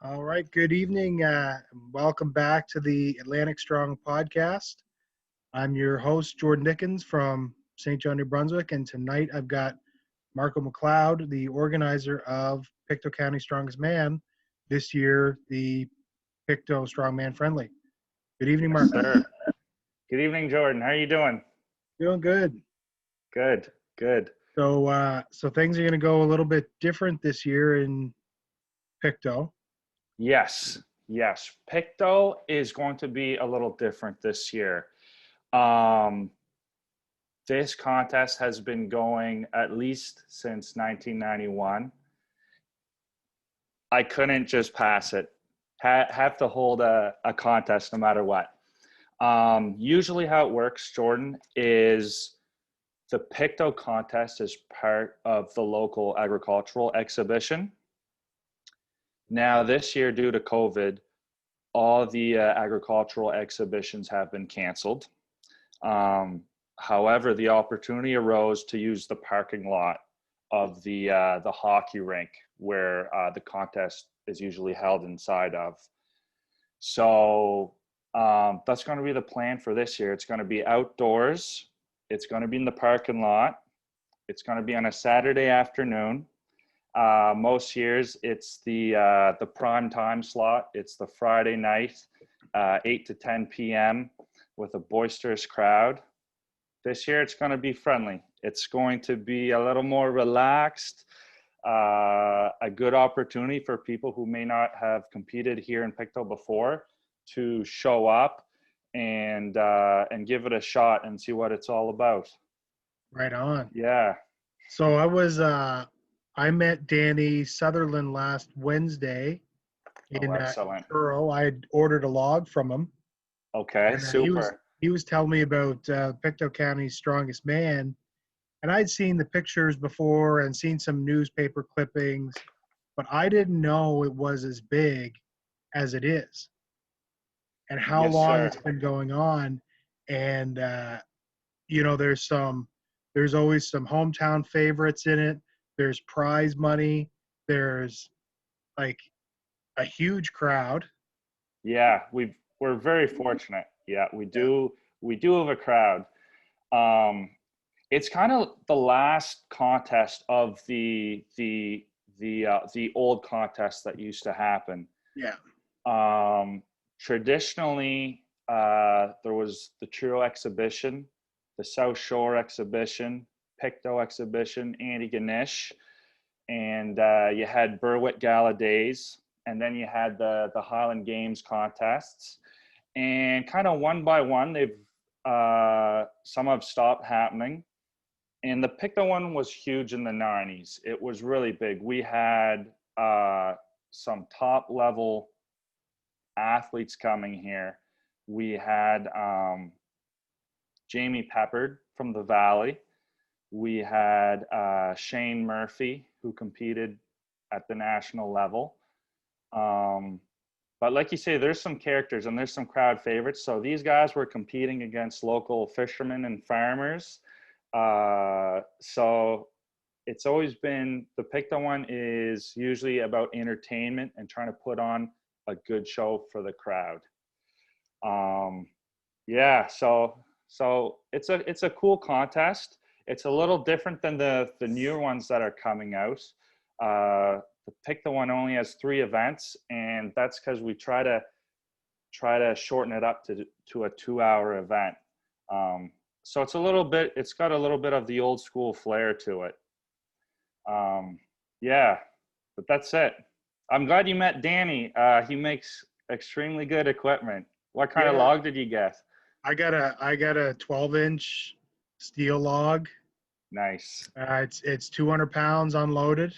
All right. Good evening. Welcome back to the Atlantic Strong podcast. I'm your host, Jordan Dickens from St. John, New Brunswick. And tonight I've got Marco Macleod, the organizer of Pictou County Strongest Man, this year, the Pictou Strongman Friendly. Good evening, Yes, Marco. sir. Good evening, Jordan. How are you doing? Doing good. Good, good. So things are going to go a little bit different this year in Pictou. Yes, yes. Pictou is going to be a little different this year. Um, this contest has been going at least since 1991. I couldn't just pass it. Have to hold a contest no matter what. Usually how it works, Jordan, is the Pictou contest is part of the local agricultural exhibition. Now, this year, due to COVID, all the agricultural exhibitions have been canceled. However, the opportunity arose to use the parking lot of the hockey rink where the contest is usually held inside of. So that's going to be the plan for this year. It's going to be outdoors. It's going to be in the parking lot. It's going to be on a Saturday afternoon. Most years it's the prime time slot. It's the Friday night, 8 to 10 p.m. with a boisterous crowd. This year it's going to be friendly. It's going to be a little more relaxed, a good opportunity for people who may not have competed here in Pictou before to show up and give it a shot and see what it's all about. Right on. Yeah. So I met Danny Sutherland last Wednesday in Excellent. Truro. I had ordered a log from him. Okay, And super. he was telling me about Pictou County's Strongest Man, and I'd seen the pictures before and seen some newspaper clippings, but I didn't know it was as big as it is, and how Yes, long sir. it's been going on. And there's always some hometown favorites in it. There's prize money. There's like a huge crowd. Yeah, we're very fortunate. Yeah, we do have a crowd. Um, it's kind of the last contest of the old contest that used to happen. Yeah. Traditionally, there was the Truro exhibition, the South Shore exhibition, Pictou exhibition, Antigonish, and you had Berwick Gala Days, and then you had the Highland Games contests, and kind of one by one, they've some have stopped happening. And the Pictou one was huge in the 90s. It was really big. We had some top level athletes coming here. We had Jamie Peppard from the Valley. We had Shane Murphy, who competed at the national level. But like you say, there's some characters and there's some crowd favorites. So these guys were competing against local fishermen and farmers. So it's always been, the Pictou one is usually about entertainment and trying to put on a good show for the crowd. Yeah, so it's a cool contest. It's a little different than the newer ones that are coming out. The Pictou one only has 3 events, and that's because we try to shorten it up to a 2-hour event. So it's got a little bit of the old school flair to it. Yeah, but that's it. I'm glad you met Danny. He makes extremely good equipment. What kind of log did you get? I got a 12-inch steel log. Nice. It's 200 pounds unloaded.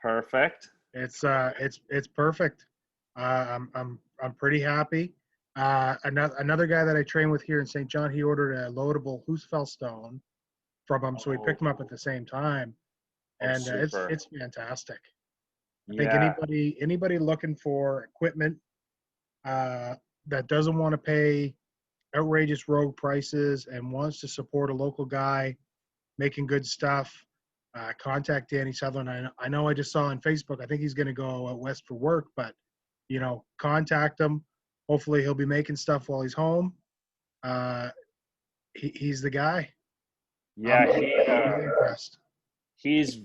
Perfect. It's perfect. I'm pretty happy. Another guy that I train with here in St. John, he ordered a loadable Husfeld stone from him, so we picked them up at the same time, and it's fantastic. I think anybody looking for equipment that doesn't want to pay outrageous rogue prices and wants to support a local guy making good stuff, contact Danny Sutherland. I know I just saw on Facebook, I think he's going to go out west for work, but contact him. Hopefully he'll be making stuff while he's home. He's the guy. Yeah, I'm really impressed. he's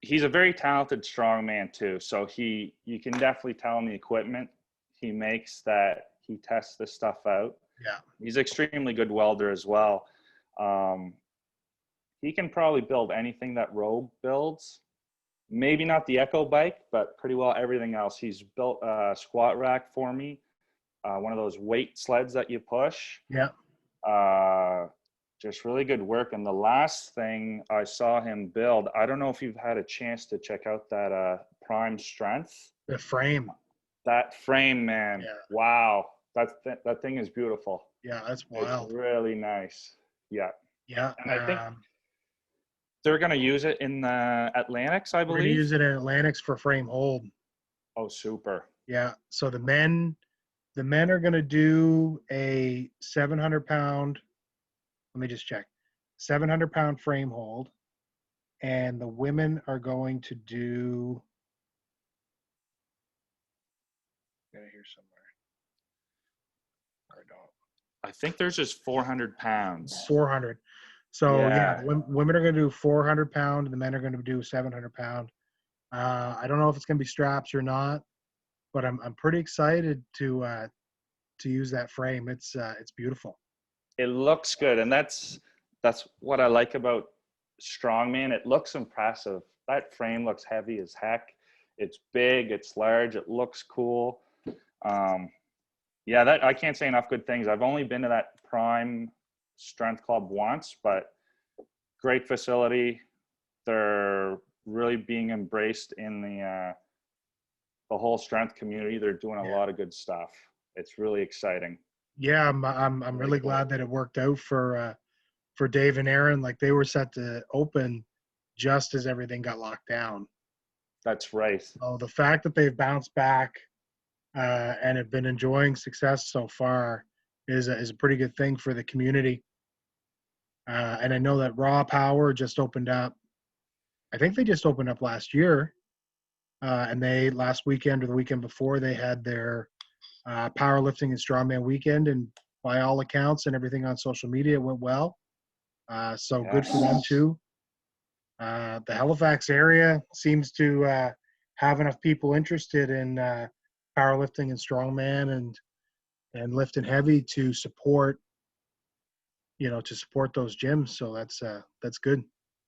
he's a very talented strongman too. So you can definitely tell in the equipment he makes that he tests this stuff out. Yeah. He's extremely good welder as well. He can probably build anything that Rogue builds. Maybe not the Echo bike, but pretty well everything else. He's built a squat rack for me, one of those weight sleds that you push. Yeah. Just really good work. And the last thing I saw him build, I don't know if you've had a chance to check out that Prime Strength. The frame. That frame, man. Yeah. Wow. That thing is beautiful. Yeah, that's wild. It's really nice. Yeah. Yeah. And I think they're going to use it in the Atlantics, I we're believe. going to use it in Atlantics for frame hold. Oh, super. Yeah. So the men are going to do a 700-pound. Let me just check. 700-pound frame hold, and the women are going to do. Got it here somewhere. Or don't. I think there's just 400 pounds. 400. So yeah, women are going to do 400-pound, and the men are going to do 700-pound. I don't know if it's going to be straps or not, but I'm pretty excited to use that frame. It's beautiful. It looks good, and that's what I like about Strongman. It looks impressive. That frame looks heavy as heck. It's big, it's large, it looks cool. That I can't say enough good things. I've only been to that Prime Strength Club once, but great facility. They're really being embraced in the whole strength community. They're doing a lot of good stuff. It's really exciting. Yeah, I'm really glad that it worked out for Dave and Aaron. Like, they were set to open just as everything got locked down. That's right. So the fact that they've bounced back and have been enjoying success so far is a pretty good thing for the community. And I know that Raw Power just opened up. I think they just opened up last year, and they last weekend or the weekend before they had their powerlifting and strongman weekend, and by all accounts and everything on social media, it went well. So good for them too. The Halifax area seems to have enough people interested in powerlifting and strongman and lifting heavy to support those gyms. So that's good.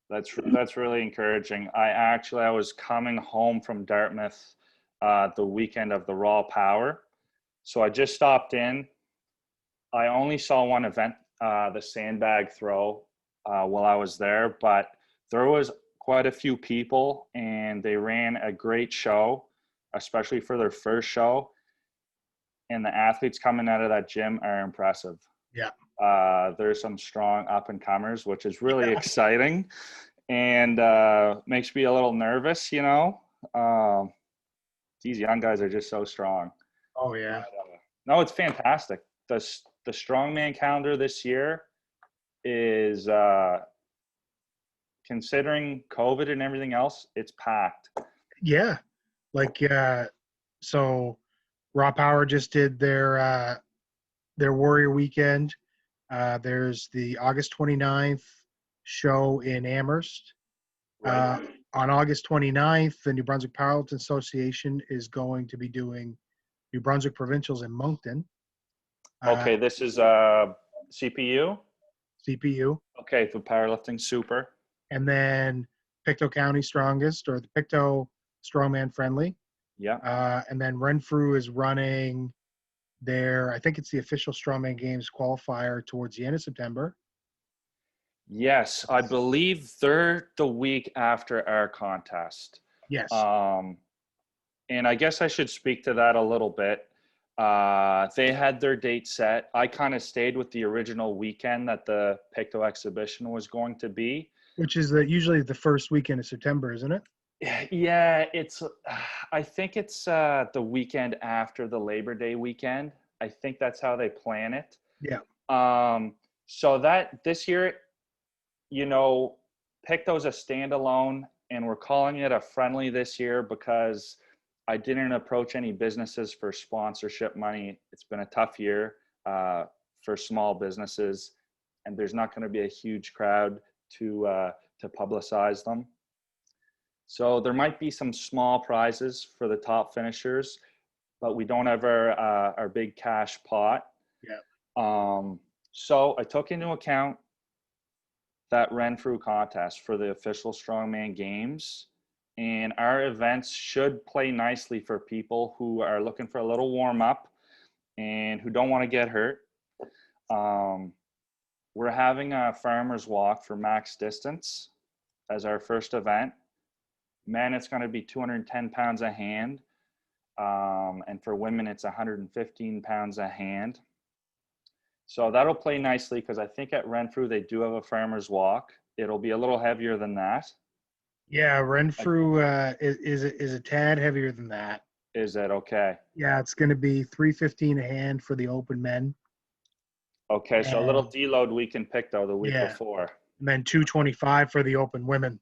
That's really encouraging. I was coming home from Dartmouth the weekend of the Raw Power. So I just stopped in. I only saw one event, the sandbag throw, while I was there, but there was quite a few people, and they ran a great show, especially for their first show. And the athletes coming out of that gym are impressive. Yeah. There's some strong up-and-comers, which is really exciting, and makes me a little nervous, These young guys are just so strong. Oh, yeah. No, it's fantastic. The Strongman Calendar this year is, considering COVID and everything else, it's packed. Yeah. So Raw Power just did their Warrior Weekend. There's the August 29th show in Amherst. Right. On August 29th, the New Brunswick Powerlifting Association is going to be doing New Brunswick Provincials in Moncton. Okay, this is CPU? CPU. Okay, for powerlifting, super. And then Pictou County Strongest, or the Pictou Strongman Friendly. Yeah. And then Renfrew is running I think it's the official Strongman Games qualifier towards the end of September. Yes, I believe they're the week after our contest. Yes. And I guess I should speak to that a little bit. They had their date set. I kind of stayed with the original weekend that the Pictou exhibition was going to be. Which is usually the first weekend of September, isn't it? Yeah, I think it's the weekend after the Labor Day weekend. I think that's how they plan it. Yeah. So that this year, Pictou's a standalone, and we're calling it a friendly this year because I didn't approach any businesses for sponsorship money. It's been a tough year for small businesses, and there's not going to be a huge crowd to publicize them. So there might be some small prizes for the top finishers, but we don't have our big cash pot. Yeah. So I took into account that Renfrew contest for the official Strongman Games. And our events should play nicely for people who are looking for a little warm up and who don't want to get hurt. We're having a farmer's walk for max distance as our first event. Men, it's going to be 210 pounds a hand. And for women, it's 115 pounds a hand. So that'll play nicely because I think at Renfrew, they do have a farmer's walk. It'll be a little heavier than that. Yeah, Renfrew is a tad heavier than that. Is it okay? Yeah, it's going to be 315 a hand for the open men. Okay, so a little deload week in Pictou the week before. And then 225 for the open women.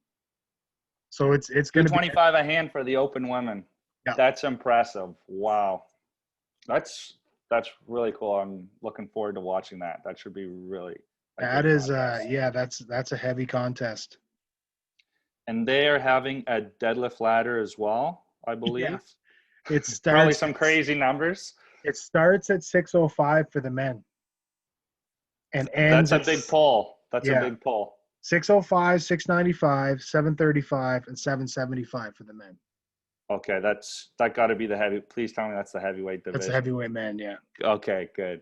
So it's going to be 225 a hand for the open women. Yeah. That's impressive. Wow. That's really cool. I'm looking forward to watching that. That should be really that is that's a heavy contest. And they are having a deadlift ladder as well, I believe. Yeah. It starts probably some crazy numbers. It starts at 605 for the men. And ends That's a big pull. That's a big pull. 605, 695, 735, and 775 for the men. Okay, that got to be the heavy. Please tell me that's the heavyweight division. That's the heavyweight men, yeah. Okay, good.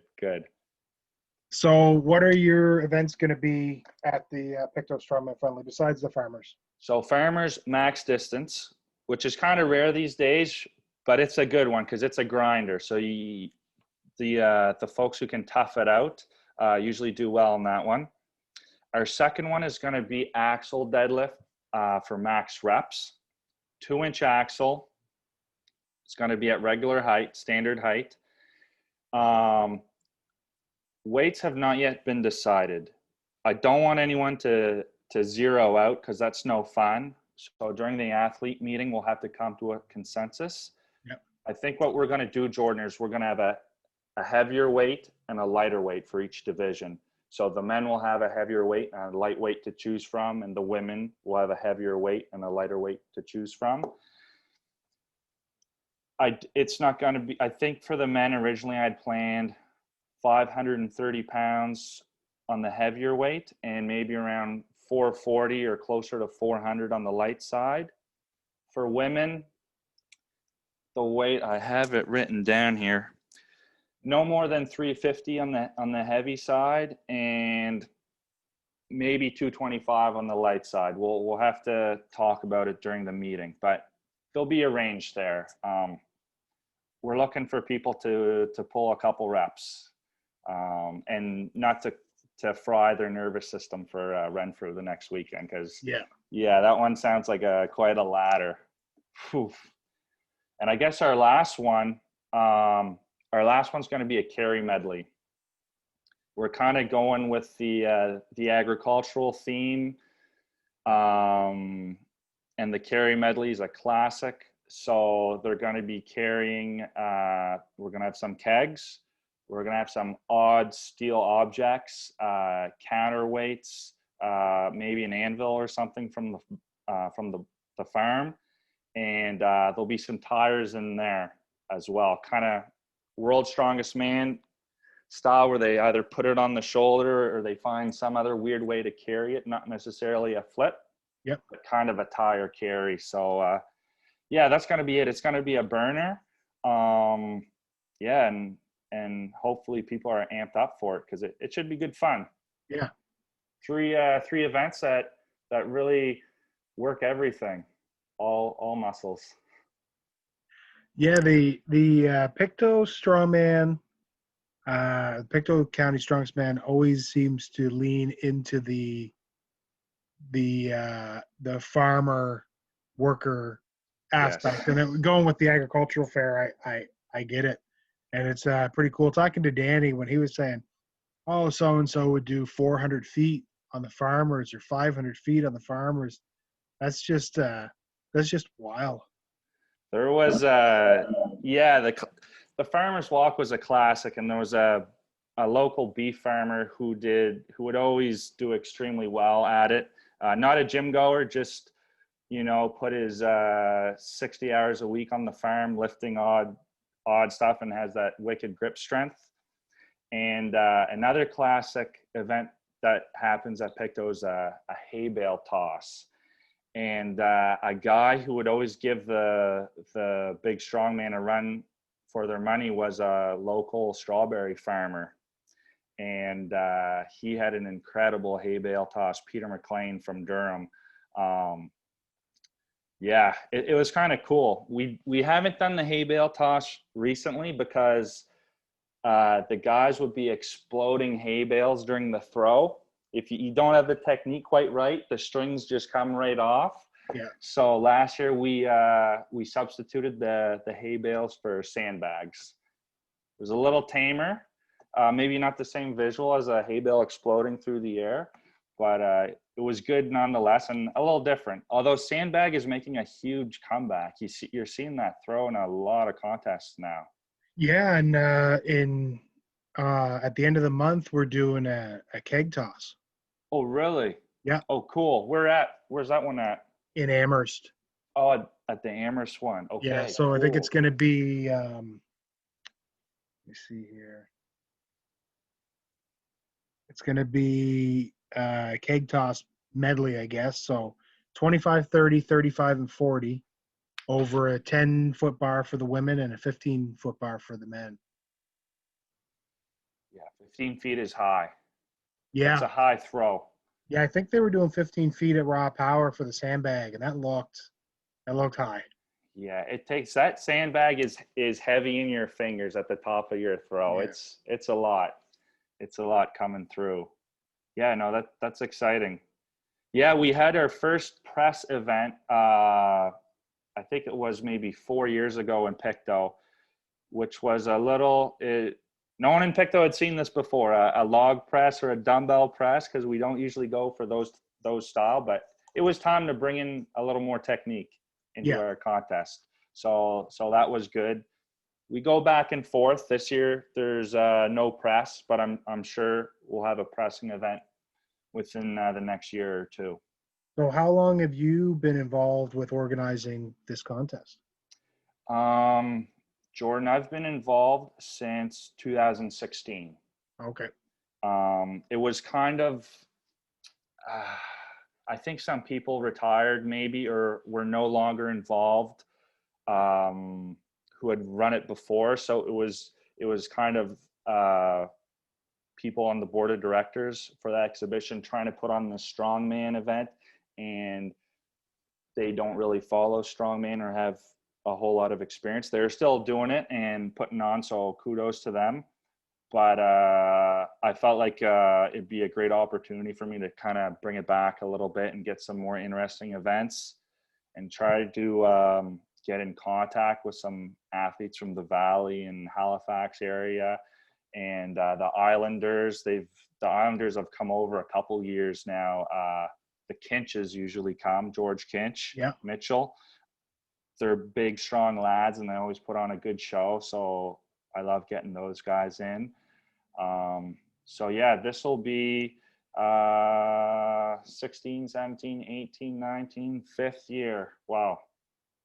So what are your events going to be at the Pictou Strongman Friendly besides the farmers? So farmers max distance, which is kind of rare these days, but it's a good one because it's a grinder. So the folks who can tough it out usually do well in that one. Our second one is going to be axle deadlift for max reps. 2-inch axle. It's going to be at regular height, standard height. Weights have not yet been decided. I don't want anyone to zero out because that's no fun. So during the athlete meeting, we'll have to come to a consensus. Yep. I think what we're going to do, Jordan, is we're going to have a heavier weight and a lighter weight for each division. So the men will have a heavier weight and a light weight to choose from, and the women will have a heavier weight and a lighter weight to choose from. It's not going to be, I think for the men originally I'd planned 530 pounds on the heavier weight and maybe around 440 or closer to 400 on the light side. For women, the weight, I have it written down here, no more than 350 on the heavy side and maybe 225 on the light side. We'll have to talk about it during the meeting, but there'll be a range there. We're looking for people to pull a couple reps and not to fry their nervous system for Renfrew the next weekend because that one sounds like quite a ladder. Whew. And I guess our last one's going to be a Carrie Medley. We're kind of going with the agricultural theme, and the Carrie Medley is a classic. So they're going to be carrying. We're going to have some kegs. We're going to have some odd steel objects, counterweights, maybe an anvil or something from the farm, and there'll be some tires in there as well. Kind of World's Strongest Man style, where they either put it on the shoulder or they find some other weird way to carry it, not necessarily a flip, but kind of a tire carry. So that's going to be it. It's going to be a burner. And hopefully people are amped up for it because it should be good fun. Yeah. Three events that really work everything, all muscles. Yeah, the Pictou Strongman, Pictou County Strongest Man always seems to lean into the farmer worker aspect. Yes. And going with the agricultural fair, I get it. And it's pretty cool. Talking to Danny when he was saying, oh, so-and-so would do 400 feet on the farmers or 500 feet on the farmers. That's just wild. There was the farmer's walk was a classic, and there was a local beef farmer who would always do extremely well at it. Not a gym goer, just put his 60 hours a week on the farm lifting odd stuff, and has that wicked grip strength. And another classic event that happens at Pictou is a hay bale toss. And a guy who would always give the big strongman a run for their money was a local strawberry farmer. And he had an incredible hay bale toss, Peter McLean from Durham. It was kind of cool. We haven't done the hay bale toss recently because the guys would be exploding hay bales during the throw. If you don't have the technique quite right, the strings just come right off. Yeah. So last year we substituted the hay bales for sandbags. It was a little tamer, maybe not the same visual as a hay bale exploding through the air, but it was good nonetheless, and a little different. Although sandbag is making a huge comeback, you're seeing that throw in a lot of contests now. Yeah, and at the end of the month we're doing a keg toss. Oh, really? Yeah. Oh, cool. Where's that one at? In Amherst. Oh, at the Amherst one. Okay. Yeah, so cool. I think it's going to be, let me see here. It's going to be Keg Toss Medley, I guess. So 25, 30, 35, and 40 over a 10-foot bar for the women and a 15-foot bar for the men. Yeah, 15 feet is high. Yeah. It's a high throw. Yeah, I think they were doing 15 feet at raw power for the sandbag, and that looked high. Yeah, it takes that sandbag is heavy in your fingers at the top of your throw. Yeah. It's a lot. It's a lot coming through. Yeah, no, that's exciting. Yeah, we had our first press event. I think it was maybe 4 years ago in Pictou, which was no one in Pictou had seen this before, a log press or a dumbbell press, because we don't usually go for those style, but it was time to bring in a little more technique into our contest. So that was good. We go back and forth. This year there's no press, but I'm sure we'll have a pressing event within the next year or two. So how long have you been involved with organizing this contest? Jordan, I've been involved since 2016. Okay. It was kind of, I think some people retired maybe or were no longer involved who had run it before. So it was kind of people on the board of directors for that exhibition trying to put on the Strongman event, and they don't really follow Strongman or have a whole lot of experience. They're still doing it and putting on, so kudos to them. But I felt like it'd be a great opportunity for me to kind of bring it back a little bit and get some more interesting events and try to get in contact with some athletes from the Valley and Halifax area. And the Islanders, the Islanders have come over a couple years now. The Kinches usually come, George Kinch, Mitchell. They're big, strong lads, and they always put on a good show. So I love getting those guys in. So yeah, this will be 16, 17, 18, 19, fifth year. Wow.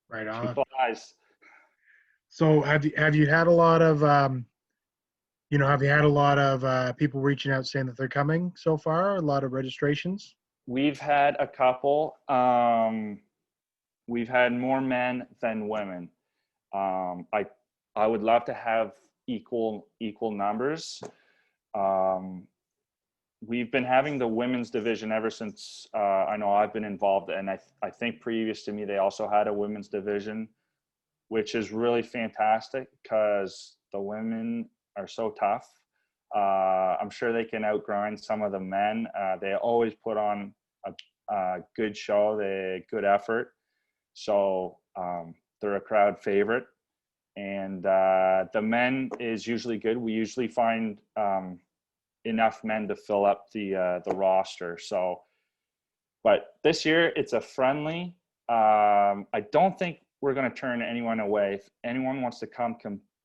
Right on. Two flies. So have you had a lot of people reaching out saying that they're coming so far? A lot of registrations? We've had a couple. We've had more men than women. I would love to have equal numbers. We've been having the women's division ever since I know I've been involved, and I think previous to me they also had a women's division, which is really fantastic because the women are so tough. I'm sure they can outgrind some of the men. They always put on a good show, good effort. So they're a crowd favorite. And the men is usually good. We usually find enough men to fill up the roster. So, but this year it's a friendly. I don't think we're going to turn anyone away. If anyone wants to come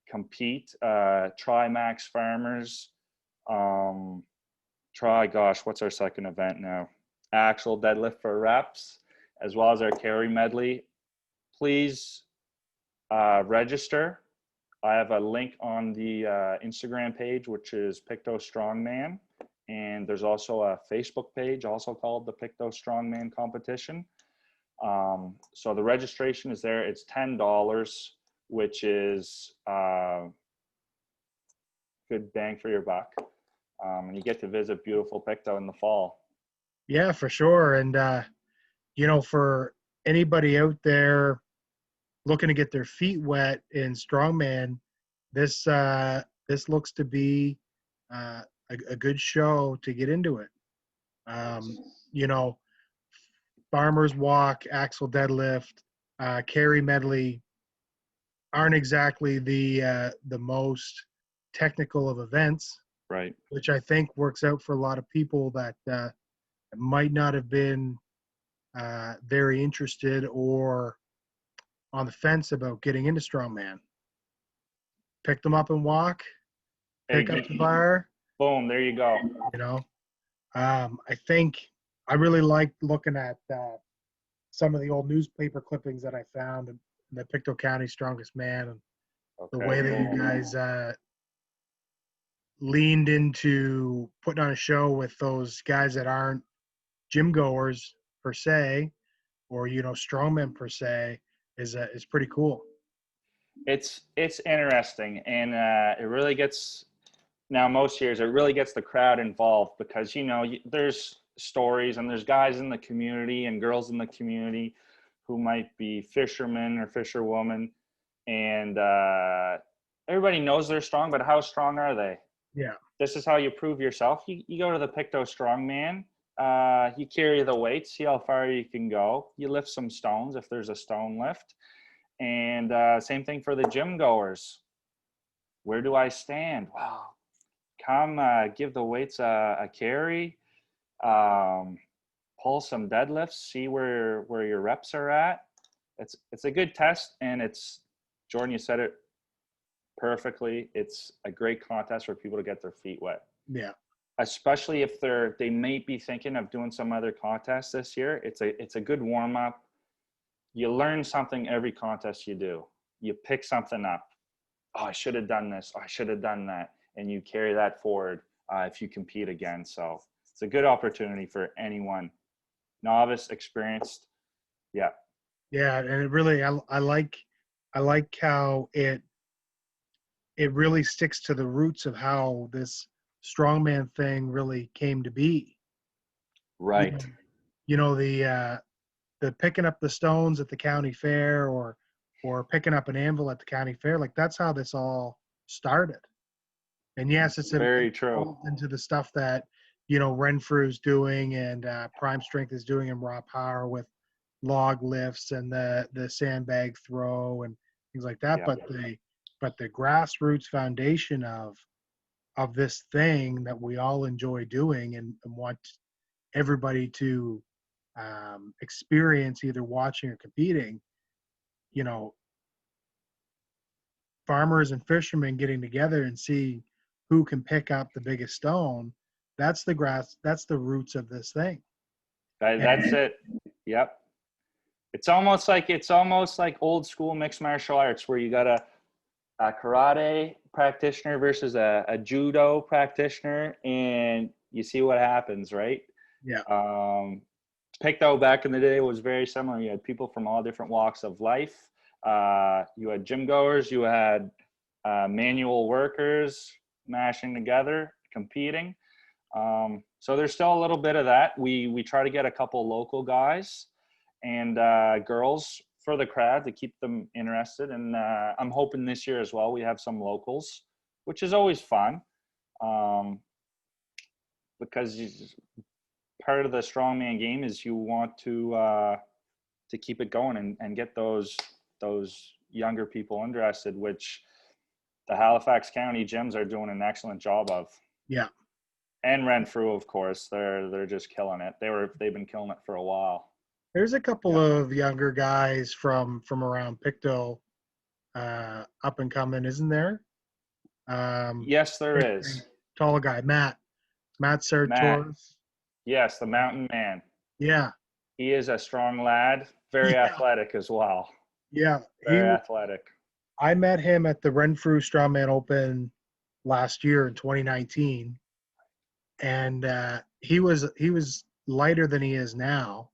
compete, try Max Farmers. What's our second event now? Actual deadlift for reps, as well as our Carrie Medley. Please register. I have a link on the Instagram page, which is Pictou Strongman. And there's also a Facebook page also called the Pictou Strongman Competition. So the registration is there. It's $10, which is good bang for your buck. And you get to visit beautiful Pictou in the fall. Yeah, for sure. And, for anybody out there looking to get their feet wet in strongman, this looks to be a good show to get into it. Farmers walk, axle deadlift, Carrie Medley aren't exactly the most technical of events, right? Which I think works out for a lot of people that might not have been very interested or on the fence about getting into strongman. Pick them up and walk. Pick up the bar. Boom! There you go. I think I really like looking at some of the old newspaper clippings that I found in the Pictou County Strongest Man, and the way that you guys leaned into putting on a show with those guys that aren't gym goers per se, or strongmen per se, is pretty cool. It's interesting, and it really gets, now most years it really gets the crowd involved, because there's stories and there's guys in the community and girls in the community who might be fishermen or fisherwomen, and everybody knows they're strong, but how strong are they? Yeah. This is how you prove yourself. You go to the Pictou Strongman, you carry the weights, see how far you can go. You lift some stones if there's a stone lift. And same thing for the gym goers. Where do I stand? Wow. Come give the weights a carry. Pull some deadlifts, see where your reps are at. It's a good test, and it's, Jordan, you said it perfectly. It's a great contest for people to get their feet wet. Yeah. Especially if they may be thinking of doing some other contests this year. It's a good warm up. You learn something every contest you do. You pick something up. Oh, I should have done this. Oh, I should have done that. And you carry that forward if you compete again. So it's a good opportunity for anyone, novice, experienced. Yeah. Yeah, and it really, I like how it really sticks to the roots of how this strongman thing really came to be. Right. The picking up the stones at the county fair, or picking up an anvil at the county fair, like that's how this all started. And yes, it's very true into the stuff that Renfrew's doing and Prime Strength is doing in raw power with log lifts and the sandbag throw and things like that. Yeah. But the grassroots foundation of this thing that we all enjoy doing and want everybody to experience, either watching or competing, farmers and fishermen getting together and see who can pick up the biggest stone. That's the roots of this thing. That's it. Yep. It's almost like old school mixed martial arts, where you got a karate practitioner versus a judo practitioner, and you see what happens, right? Yeah. Pictou back in the day was very similar. You had people from all different walks of life. You had gym goers, you had manual workers mashing together, competing. So there's still a little bit of that. We try to get a couple local guys and girls for the crowd to keep them interested. And I'm hoping this year as well we have some locals, which is always fun, because part of the strongman game is you want to keep it going and get those younger people interested, which the Halifax County gyms are doing an excellent job of. Yeah. And Renfrew, of course, they're just killing it. They've been killing it for a while. There's a couple of younger guys from around Pictou, up and coming, isn't there? Yes, there Big, is. tall guy, Matt Matt. Sartorius. Yes, the mountain man. Yeah, He is a strong lad, very yeah, athletic as well. yeah. Very athletic. I met him at the Renfrew Strongman Open last year in 2019, and he was lighter than he is now.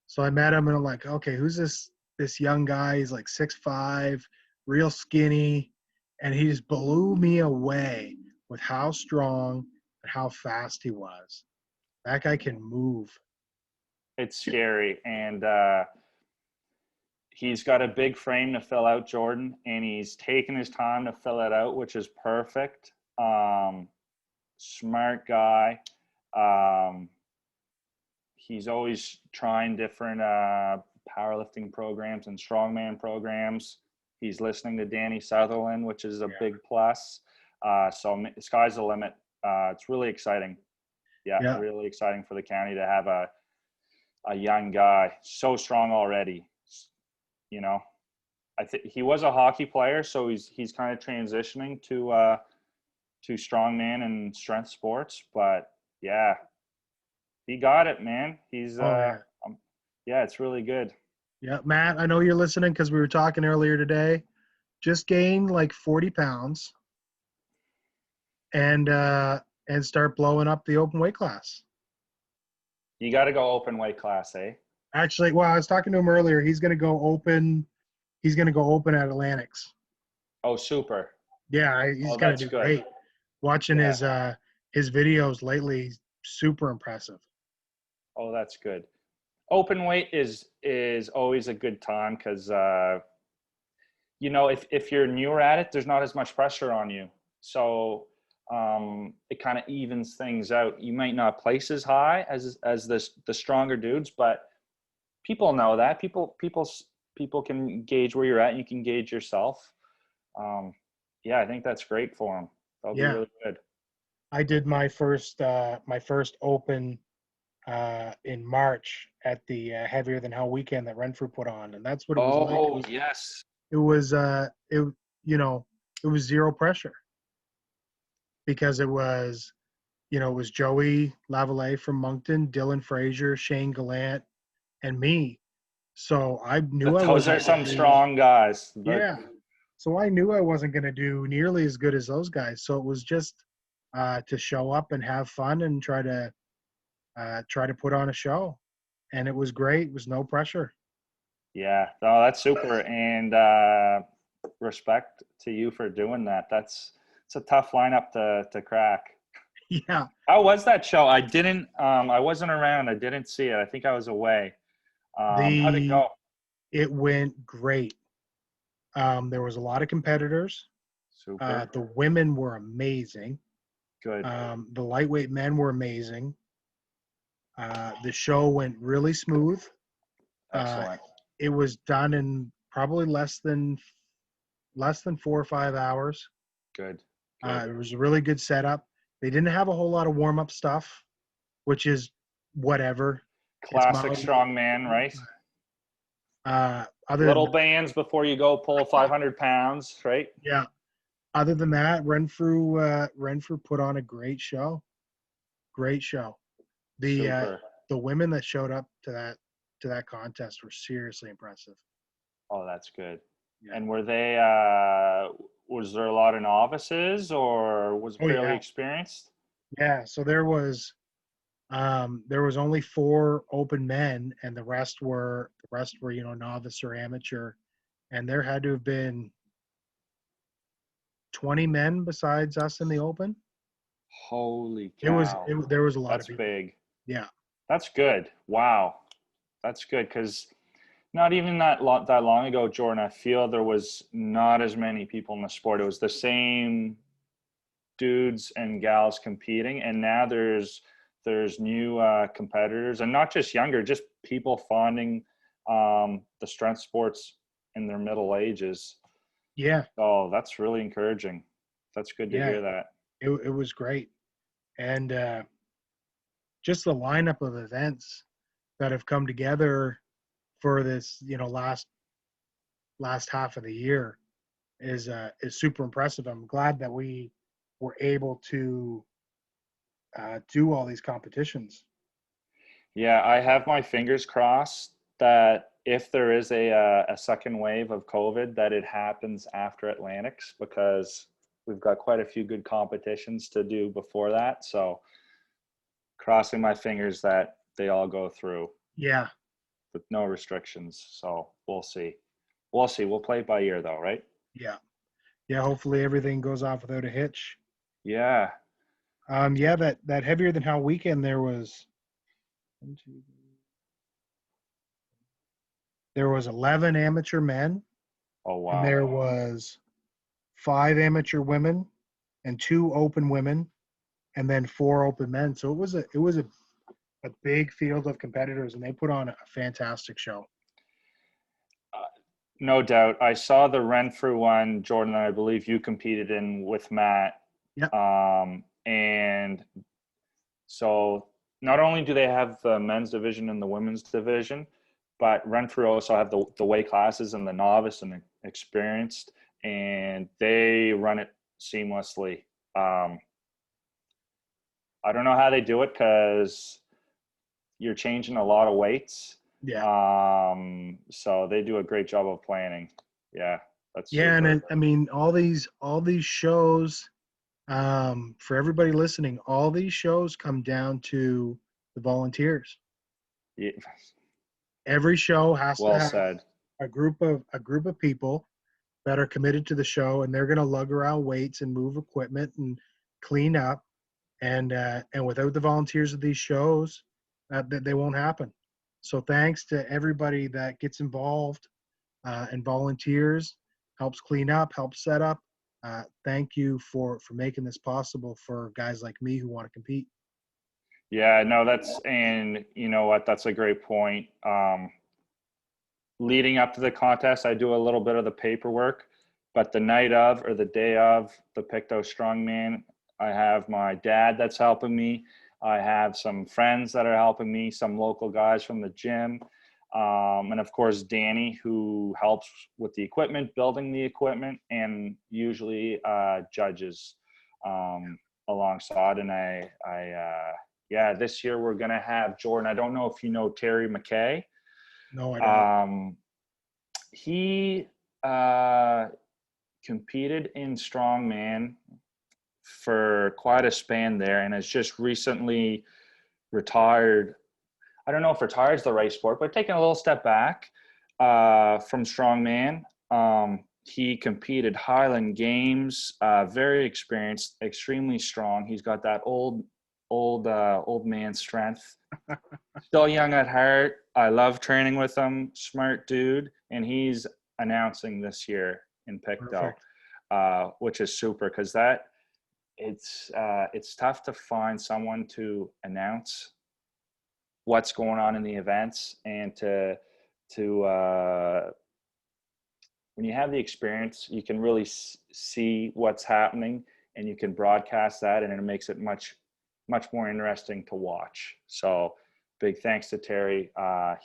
So I met him, and I'm like, okay, who's this young guy? He's like 6'5", real skinny, and he just blew me away with how strong and how fast he was. That guy can move. It's scary. And he's got a big frame to fill out, Jordan, and he's taken his time to fill it out, which is perfect. Smart guy. He's always trying different powerlifting programs and strongman programs. He's listening to Danny Sutherland, which is a big plus. So the sky's the limit. It's really exciting. Yeah, really exciting for the county to have a young guy so strong already. You know, I think he was a hockey player, so he's kind of transitioning to strongman and strength sports. But yeah, he got it, man. He's it's really good. Yeah, Matt, I know you're listening because we were talking earlier today. Just gain like 40 pounds and start blowing up the open weight class. You got to go open weight class, eh? Actually, well, I was talking to him earlier. He's going to go open. He's going to go open at Atlantics. Oh, super. Yeah, he's going to do great. Watching his videos lately, super impressive. Oh, that's good. Open weight is always a good time because if you're newer at it, there's not as much pressure on you, so it kind of evens things out. You might not place as high as the stronger dudes, but people know that. People can gauge where you're at, and you can gauge yourself. I think that's great for them. That'll be really good. I did my first open in March at the Heavier Than Hell weekend that Renfrew put on, and that's what it was like. Oh, yes. It was it was zero pressure because it was Joey Lavallee from Moncton, Dylan Frazier, Shane Gallant, and me. So I knew those are some strong guys. Yeah. So I knew I wasn't going to do nearly as good as those guys. So it was just to show up and have fun and try to put on a show. And it was great. It was no pressure. Yeah, no, that's super. And respect to you for doing that. It's a tough lineup to crack. Yeah. How was that show? I wasn't around. I didn't see it. I think I was away. How'd it go? It went great. There was a lot of competitors. Super. The women were amazing. Good. The lightweight men were amazing. The show went really smooth. Excellent. It was done in probably less than 4 or 5 hours. Good. It was a really good setup. They didn't have a whole lot of warm-up stuff, which is whatever. Classic strongman, right? Little bands before you go pull 500 pounds, right? Yeah. Other than that, Renfrew put on a great show. Great show. The women that showed up to that contest were seriously impressive. Oh, that's good. Yeah. And were they was there a lot of novices or was it fairly experienced? Yeah, so there was only 4 open men, and the rest were novice or amateur, and there had to have been 20 men besides us in the open. Holy cow! There was a lot of people. That's big. Yeah, that's good. Wow, that's good because not even that long ago, Jordan, I feel there was not as many people in the sport. It was the same dudes and gals competing, and now there's new competitors, and not just younger, just people finding the strength sports in their middle ages. Yeah. Oh, that's really encouraging. That's good to hear that. It was great, and just the lineup of events that have come together for this, last half of the year is super impressive. I'm glad that we were able to do all these competitions. Yeah, I have my fingers crossed that if there is a second wave of COVID, that it happens after Atlantics, because we've got quite a few good competitions to do before that. So crossing my fingers that they all go through Yeah, with no restrictions. So we'll see. We'll see. We'll play it by ear though, right? yeah, yeah. Hopefully everything goes off without a hitch. Yeah. Yeah, that heavier than hell weekend there was 11 amateur men, Oh, and wow. there was 5 amateur women and 2 open women, and then 4 open men. So it was a big field of competitors, and they put on a fantastic show. No doubt. I saw the Renfrew one, Jordan, I believe you competed in with Matt. Yep. And so not only do they have the men's division and the women's division, but Renfrew also have the weight classes and the novice and the experienced, and they run it seamlessly. I don't know how they do it, because you're changing a lot of weights. Yeah. So they do a great job of planning. Yeah, that's Yeah, super. and I mean all these shows, for everybody listening, all these shows come down to the volunteers. Yeah, Every show has to well have said. a group of people that are committed to the show, and they're going to lug around weights and move equipment and clean up. And without the volunteers of these shows, they won't happen. So thanks to everybody that gets involved and volunteers, helps clean up, helps set up. Thank you for making this possible for guys like me who want to compete. Yeah, no, and you know what? That's a great point. Leading up to the contest, I do a little bit of the paperwork, but the night of or the day of the Pictou Strongman, I have my dad that's helping me. I have some friends that are helping me, some local guys from the gym. And of course, Danny, who helps with the equipment, building the equipment, and usually judges alongside. And yeah, this year we're going to have Jordan. I don't know if you know Terry Mckay. No, I don't. He competed in strongman for quite a span there, and has just recently retired. I don't know if retired is the right sport, but taking a little step back from strongman. He competed Highland Games, very experienced, extremely strong. He's got that old man strength. Still young at heart. I love training with him. Smart dude, and he's announcing this year in Pictou, which is super, because it's tough to find someone to announce what's going on in the events, and to when you have the experience, you can really see what's happening, and you can broadcast that, and it makes it much more interesting to watch. So big thanks to Terry.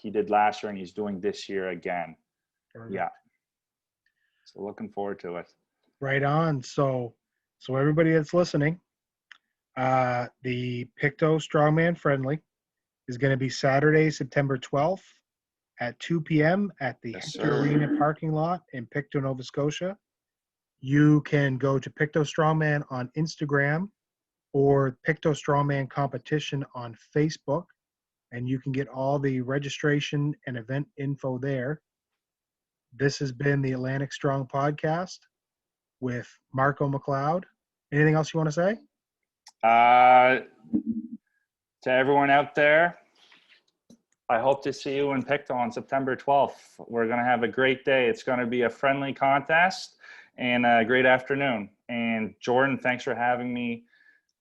He did last year, and he's doing this year again. Perfect. Yeah. So looking forward to it. Right on. So everybody that's listening, the Pictou Strongman Friendly is going to be Saturday, September 12th at 2 p.m. at the Hector Arena parking lot in Pictou, Nova Scotia. You can go to Pictou Strongman on Instagram or Pictou Strongman Competition on Facebook, and you can get all the registration and event info there. This has been the Atlantic Strong Podcast with Marco Macleod. Anything else you want to say? To everyone out there, I hope to see you in Pictou on September 12th. We're going to have a great day. It's going to be a friendly contest and a great afternoon. And Jordan, thanks for having me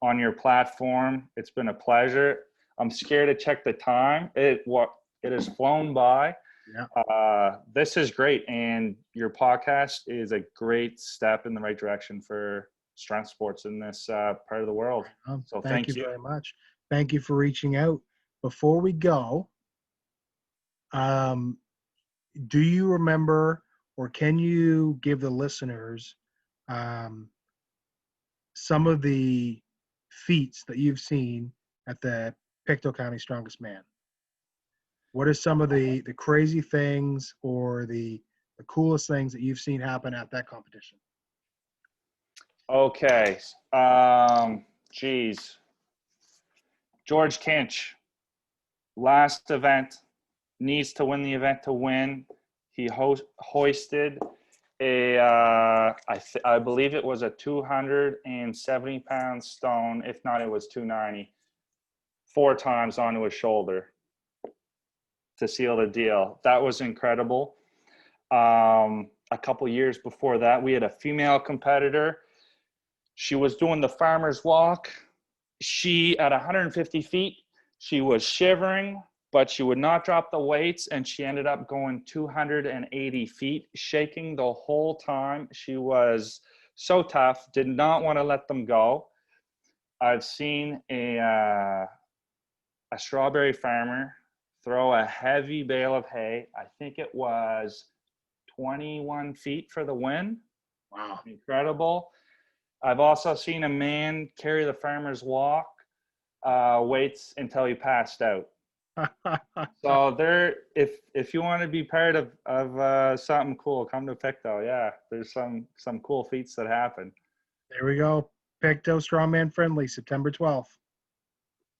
on your platform. It's been a pleasure. I'm scared to check the time. It has flown by. Yeah. This is great. And your podcast is a great step in the right direction for strength sports in this part of the world. So thank you very much. Thank you for reaching out. Before we go, Do you remember, or can you give the listeners um, some of the feats that you've seen at the Pictou County Strongest Man? What are some of the crazy things or the coolest things that you've seen happen at that competition? Okay. Geez. George Kinch, last event, needs to win the event to win. He hoisted a, I believe it was a 270-pound stone. If not, it was 290, 4 times onto his shoulder to seal the deal. That was incredible. A couple years before that, we had a female competitor. She was doing the farmer's walk. She, at 150 feet, she was shivering, but she would not drop the weights, and she ended up going 280 feet, shaking the whole time. She was so tough, did not want to let them go. I've seen a strawberry farmer throw a heavy bale of hay. I think it was 21 feet for the win. Wow. Incredible. I've also seen a man carry the farmer's walk weights until he passed out. So there, if you want to be part of something cool, come to Pictou. Yeah, there's some cool feats that happen. There we go. Pictou Strongman Friendly, September 12th.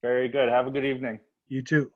Very good. Have a good evening. You too.